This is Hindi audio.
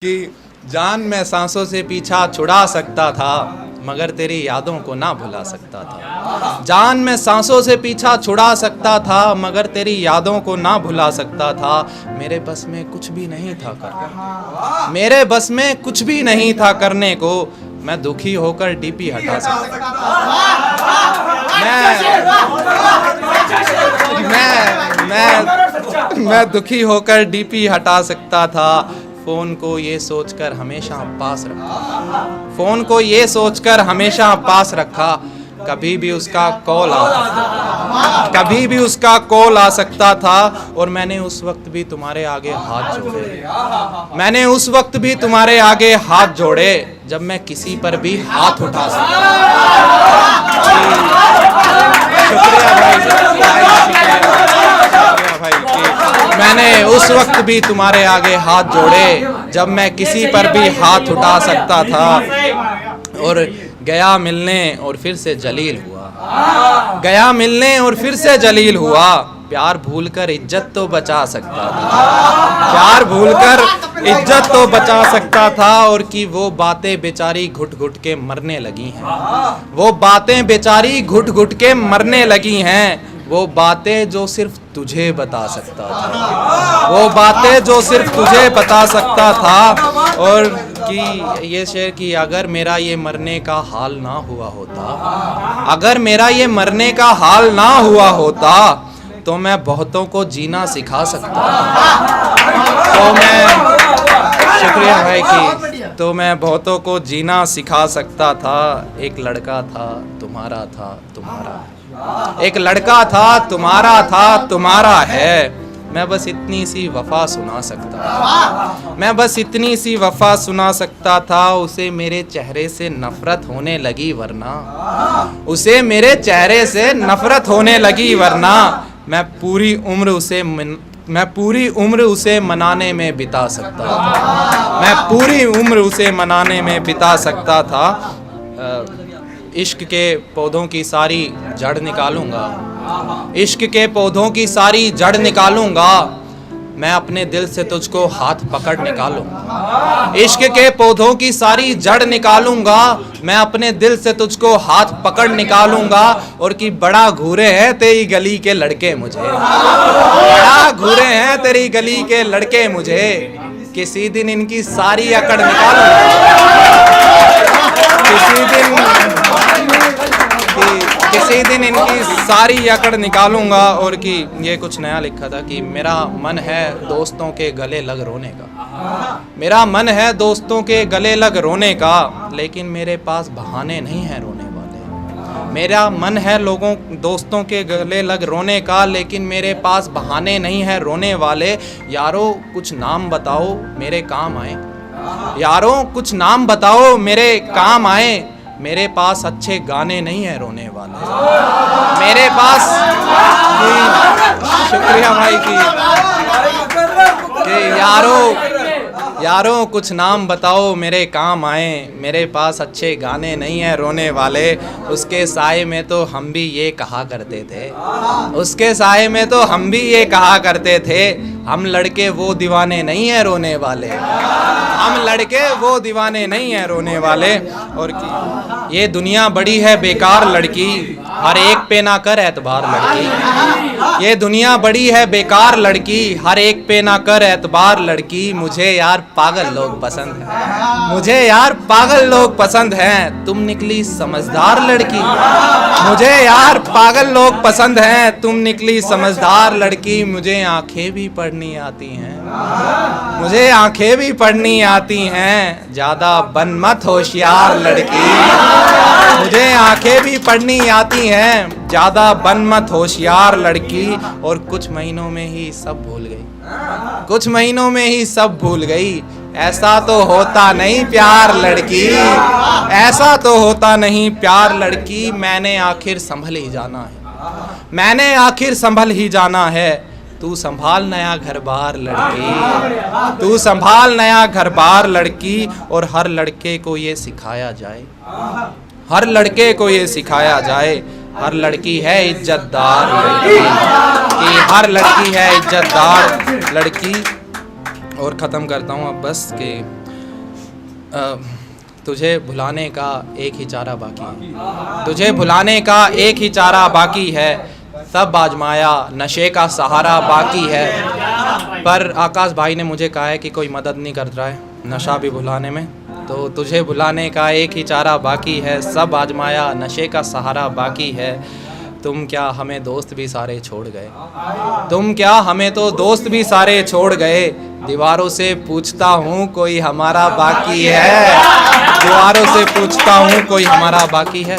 कि जान मैं सांसों से पीछा छुड़ा सकता था मगर तेरी यादों को ना भुला सकता था। जान मैं सांसों से पीछा छुड़ा सकता था मगर तेरी यादों को ना भुला सकता था। मेरे बस में कुछ भी नहीं था करने, मेरे बस में कुछ भी नहीं था करने को। मैं दुखी होकर डीपी हटा सकता मैं दुखी होकर डीपी हटा सकता था। फोन को ये सोचकर हमेशा पास रखा, फोन को ये सोचकर हमेशा पास रखा। कभी भी उसका कॉल कभी भी उसका कॉल आ सकता था। और मैंने उस वक्त भी तुम्हारे आगे हाथ जोड़े, मैंने उस वक्त भी तुम्हारे आगे हाथ जोड़े जब मैं किसी पर भी हाथ उठा सकता। शुक्रिया भाई, मैंने उस वक्त भी तुम्हारे आगे हाथ जोड़े जब मैं किसी पर भी हाथ उठा सकता था। और गया मिलने और फिर से जलील हुआ, गया मिलने और फिर से जलील हुआ। प्यार भूलकर इज्जत तो बचा सकता था, प्यार भूलकर इज्जत तो बचा सकता था। और कि वो बातें बेचारी घुट घुट के मरने लगी हैं, वो बातें बेचारी घुट घुट के मरने लगी हैं। वो बातें जो सिर्फ तुझे बता सकता था, वो बातें जो सिर्फ तुझे बता सकता था। और कि ये शेर कि अगर मेरा ये मरने का हाल ना हुआ होता, अगर मेरा ये मरने का हाल ना हुआ होता तो मैं बहुतों को जीना सिखा सकता। तो मैं शुक्रिया भाई की, तो मैं बहुतों को जीना सिखा सकता था। एक लड़का था तुम्हारा था तुम्हारा, एक लड़का था तुम्हारा है। मैं बस इतनी सी वफा सुना सकता था, मैं बस इतनी सी वफा सुना सकता था। उसे मेरे चेहरे से नफरत होने लगी वरना, उसे मेरे चेहरे से नफरत होने लगी वरना। मैं पूरी उम्र उसे मनाने में बिता सकता था, मैं पूरी उम्र उसे मनाने में बिता सकता था। इश्क के पौधों की सारी जड़ निकालूंगा, इश्क के पौधों की सारी जड़ निकालूंगा। मैं अपने दिल से तुझको हाथ पकड़ निकालूंगा, इश्क के पौधों की सारी जड़ निकालूंगा। मैं अपने दिल से तुझको हाथ पकड़ निकालूंगा। और कि बड़ा घूरे हैं तेरी गली के लड़के मुझे, बड़ा घूरे हैं तेरी गली के लड़के मुझे। किसी दिन इनकी सारी अकड़ निकालूंगा, किसी दिन इनकी सारी अकड़ निकालूंगा। और कि ये कुछ नया लिखा था कि मेरा मन है दोस्तों के गले लग रोने का, मेरा मन है दोस्तों के गले लग रोने का, लेकिन मेरे पास बहाने नहीं है रोने वाले। मेरा मन है दोस्तों के गले लग रोने का, लेकिन मेरे पास बहाने नहीं है रोने वाले। यारो कुछ नाम बताओ मेरे काम आए, यारो कुछ नाम बताओ मेरे काम आए। मेरे पास अच्छे गाने नहीं है रोने वाले, मेरे पास शुक्रिया भाई की यारों कुछ नाम बताओ मेरे काम आए। मेरे पास अच्छे गाने नहीं है रोने वाले। उसके साए में तो हम भी ये कहा करते थे, उसके साए में तो हम भी ये कहा करते थे। हम लड़के वो दीवाने नहीं है रोने वाले, हम लड़के वो दीवाने नहीं है रोने वाले। और ये दुनिया बड़ी है बेकार लड़की, हर एक पे ना कर एतबार लड़की। ये दुनिया बड़ी है बेकार लड़की, हर एक पे ना कर एतबार लड़की। मुझे यार पागल लोग पसंद हैं, मुझे यार पागल लोग पसंद हैं। तुम निकली समझदार लड़की, मुझे यार पागल लोग पसंद हैं। तुम निकली समझदार लड़की। मुझे आंखें भी पढ़नी आती हैं, मुझे आंखें भी पढ़नी आती हैं। ज्यादा बन मत होशियार लड़की, मुझे आंखें भी पढ़नी आती हैं। ज्यादा बन मत होशियार लड़की। और कुछ महीनों में ही सब भूल गई, कुछ महीनों में ही सब भूल गई। ऐसा तो होता नहीं प्यार लड़की, ऐसा तो होता नहीं प्यार लड़की। मैंने आखिर संभल ही जाना है, मैंने आखिर संभल ही जाना है। तू संभाल नया घर बार लड़की, तू संभाल नया घर बार लड़की। और हर लड़के को ये सिखाया जाए, हर लड़के को ये सिखाया जाए, हर लड़की है इज्जतदार लड़की, कि हर लड़की है इज्जतदार लड़की। और ख़त्म करता हूँ अब बस कि तुझे भुलाने का एक ही चारा बाकी है, तुझे भुलाने का एक ही चारा बाकी है, सब आजमाया नशे का सहारा बाकी है। पर आकाश भाई ने मुझे कहा है कि कोई मदद नहीं कर रहा है नशा भी भुलाने में, तो तुझे भुलाने का एक ही चारा बाकी है, सब आजमाया नशे का सहारा बाकी है। तुम क्या हमें दोस्त भी सारे छोड़ गए, तुम क्या हमें तो दोस्त भी सारे छोड़ गए, दीवारों से पूछता हूँ कोई हमारा बाकी है, दीवारों से पूछता हूँ कोई हमारा बाकी है।